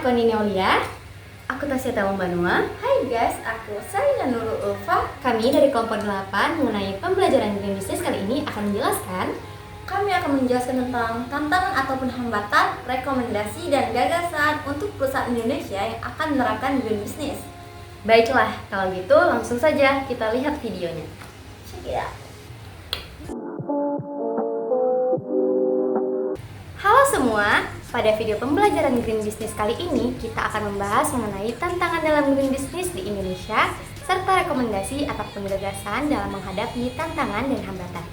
aku Nini Aulia. Aku Tasya Tawang Banua. Hai guys, aku Sarina Nurul Ulfa. Kami dari kelompok 8 mengenai pembelajaran green business kali ini akan menjelaskan tentang tantangan ataupun hambatan, rekomendasi dan gagasan untuk perusahaan Indonesia yang akan menerapkan green business. Baiklah, kalau gitu langsung saja kita lihat videonya. Check it out. Halo semua, pada video pembelajaran green business kali ini kita akan membahas mengenai tantangan dalam green business di Indonesia serta rekomendasi ataupun gagasan dalam menghadapi tantangan dan hambatan.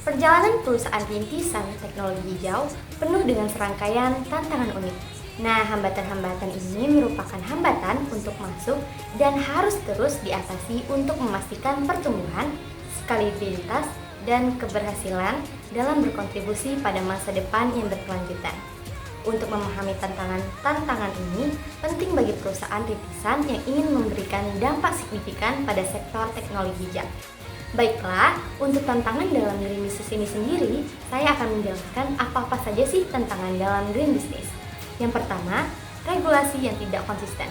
Perjalanan perusahaan rintisan teknologi hijau penuh dengan serangkaian tantangan unik. Nah, hambatan-hambatan ini merupakan hambatan untuk masuk dan harus terus diatasi untuk memastikan pertumbuhan, skalabilitas, dan keberhasilan dalam berkontribusi pada masa depan yang berkelanjutan. Untuk memahami tantangan ini, penting bagi perusahaan rintisan yang ingin memberikan dampak signifikan pada sektor teknologi hijau. Baiklah, untuk tantangan dalam green business ini sendiri, saya akan menjelaskan apa-apa saja sih tantangan dalam green business. Yang pertama, regulasi yang tidak konsisten.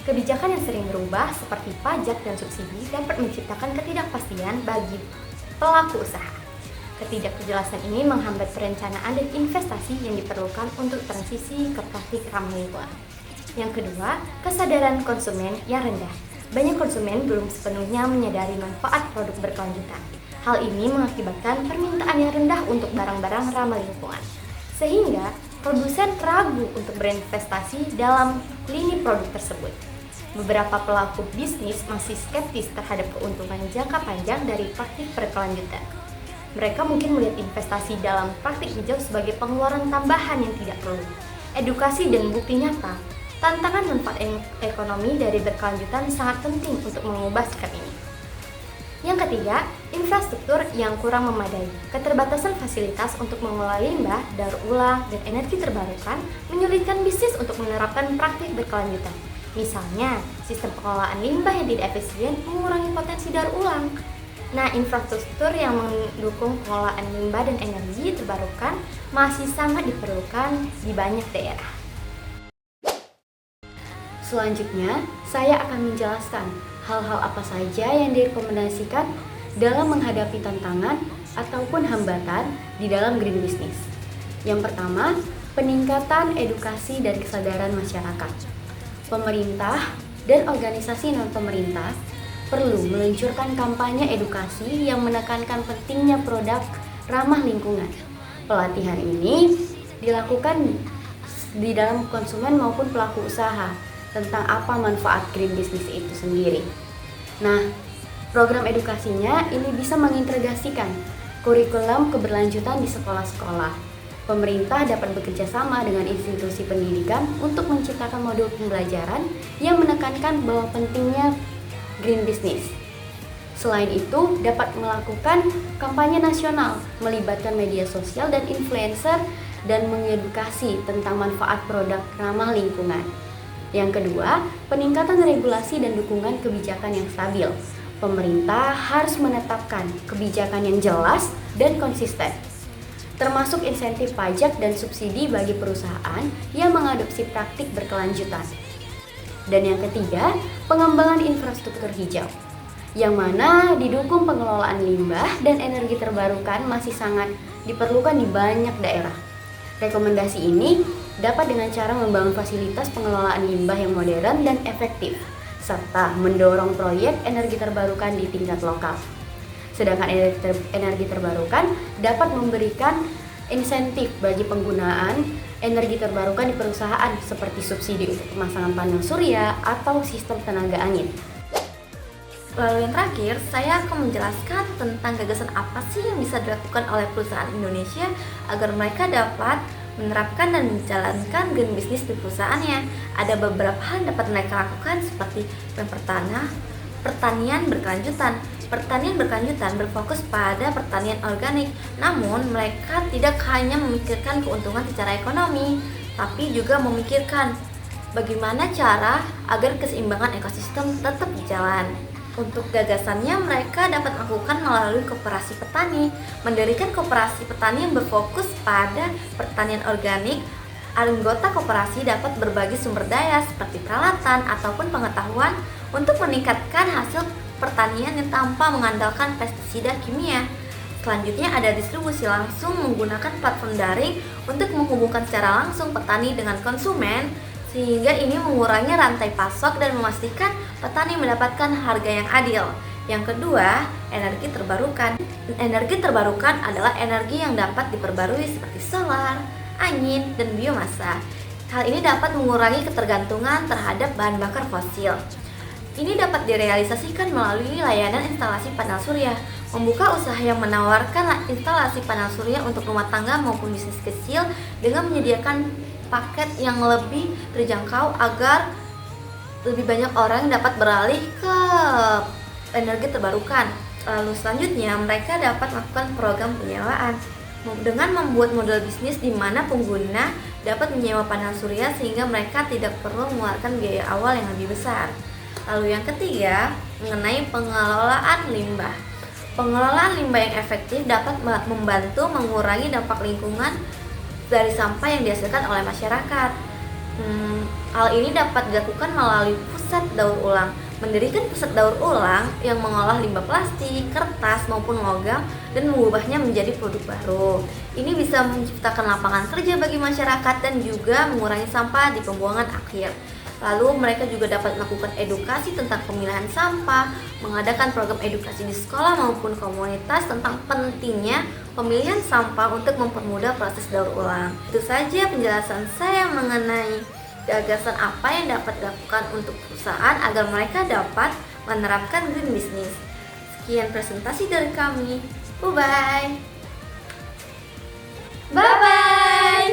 Kebijakan yang sering berubah seperti pajak dan subsidi dapat menciptakan ketidakpastian bagi pelaku usaha. Ketidakjelasan ini menghambat perencanaan dan investasi yang diperlukan untuk transisi ke praktik ramah lingkungan. Yang kedua, kesadaran konsumen yang rendah. Banyak konsumen belum sepenuhnya menyadari manfaat produk berkelanjutan. Hal ini mengakibatkan permintaan yang rendah untuk barang-barang ramah lingkungan, sehingga produsen ragu untuk berinvestasi dalam lini produk tersebut. Beberapa pelaku bisnis masih skeptis terhadap keuntungan jangka panjang dari praktik berkelanjutan. Mereka mungkin melihat investasi dalam praktik hijau sebagai pengeluaran tambahan yang tidak perlu. Edukasi dan bukti nyata, tantangan manfaat ekonomi dari berkelanjutan sangat penting untuk mengubah sikap ini. Yang ketiga, infrastruktur yang kurang memadai. Keterbatasan fasilitas untuk mengelola limbah, daur ulang, dan energi terbarukan menyulitkan bisnis untuk menerapkan praktik berkelanjutan. Misalnya, sistem pengelolaan limbah yang tidak efisien mengurangi potensi daur ulang. Nah, infrastruktur yang mendukung pengelolaan limbah dan energi terbarukan masih sangat diperlukan di banyak daerah. Selanjutnya, saya akan menjelaskan hal-hal apa saja yang direkomendasikan dalam menghadapi tantangan ataupun hambatan di dalam green business. Yang pertama, peningkatan edukasi dan kesadaran masyarakat. Pemerintah dan organisasi non-pemerintah perlu meluncurkan kampanye edukasi yang menekankan pentingnya produk ramah lingkungan. Pelatihan ini dilakukan di dalam konsumen maupun pelaku usaha tentang apa manfaat green business itu sendiri. Nah, program edukasinya ini bisa mengintegrasikan kurikulum keberlanjutan di sekolah-sekolah. Pemerintah dapat bekerja sama dengan institusi pendidikan untuk menciptakan modul pembelajaran yang menekankan bahwa pentingnya green business. Selain itu, dapat melakukan kampanye nasional, melibatkan media sosial dan influencer, dan mengedukasi tentang manfaat produk ramah lingkungan. Yang kedua, peningkatan regulasi dan dukungan kebijakan yang stabil. Pemerintah harus menetapkan kebijakan yang jelas dan konsisten, termasuk insentif pajak dan subsidi bagi perusahaan yang mengadopsi praktik berkelanjutan. Dan yang ketiga, pengembangan infrastruktur hijau, yang mana didukung pengelolaan limbah dan energi terbarukan masih sangat diperlukan di banyak daerah. Rekomendasi ini dapat dengan cara membangun fasilitas pengelolaan limbah yang modern dan efektif, serta mendorong proyek energi terbarukan di tingkat lokal. Sedangkan energi terbarukan dapat memberikan insentif bagi penggunaan energi terbarukan di perusahaan seperti subsidi untuk pemasangan panel surya atau sistem tenaga angin. Lalu yang terakhir, saya akan menjelaskan tentang gagasan apa sih yang bisa dilakukan oleh perusahaan Indonesia agar mereka dapat menerapkan dan menjalankan green business di perusahaannya. Ada beberapa hal yang dapat mereka lakukan seperti yang pertama, pertanian berkelanjutan. Pertanian berkelanjutan berfokus pada pertanian organik, namun mereka tidak hanya memikirkan keuntungan secara ekonomi, tapi juga memikirkan bagaimana cara agar keseimbangan ekosistem tetap berjalan. Untuk gagasannya, mereka dapat melakukan melalui koperasi petani, mendirikan koperasi petani yang berfokus pada pertanian organik Anggota koperasi dapat berbagi sumber daya seperti peralatan ataupun pengetahuan untuk meningkatkan hasil pertanian yang tanpa mengandalkan pestisida kimia. Selanjutnya ada distribusi langsung menggunakan platform daring untuk menghubungkan secara langsung petani dengan konsumen, sehingga ini mengurangi rantai pasok dan memastikan petani mendapatkan harga yang adil. Yang kedua, energi terbarukan. Energi terbarukan adalah energi yang dapat diperbarui seperti solar, angin, dan biomasa. Hal ini dapat mengurangi ketergantungan terhadap bahan bakar fosil. Ini dapat direalisasikan melalui layanan instalasi panel surya, membuka usaha yang menawarkan instalasi panel surya untuk rumah tangga maupun bisnis kecil dengan menyediakan paket yang lebih terjangkau agar lebih banyak orang dapat beralih ke energi terbarukan. Lalu selanjutnya mereka dapat melakukan program penyewaan dengan membuat model bisnis di mana pengguna dapat menyewa panel surya sehingga mereka tidak perlu mengeluarkan biaya awal yang lebih besar. Lalu yang ketiga, mengenai pengelolaan limbah. Pengelolaan limbah yang efektif dapat membantu mengurangi dampak lingkungan dari sampah yang dihasilkan oleh masyarakat. Hal ini dapat dilakukan melalui pusat daur ulang. Mendirikan pusat daur ulang yang mengolah limbah plastik, kertas maupun logam dan mengubahnya menjadi produk baru. Ini bisa menciptakan lapangan kerja bagi masyarakat dan juga mengurangi sampah di pembuangan akhir. Lalu mereka juga dapat melakukan edukasi tentang pemilahan sampah, mengadakan program edukasi di sekolah maupun komunitas tentang pentingnya pemilihan sampah untuk mempermudah proses daur ulang. Itu saja penjelasan saya mengenai gagasan apa yang dapat dilakukan untuk perusahaan agar mereka dapat menerapkan green business. Sekian presentasi dari kami. Bye-bye. Bye-bye.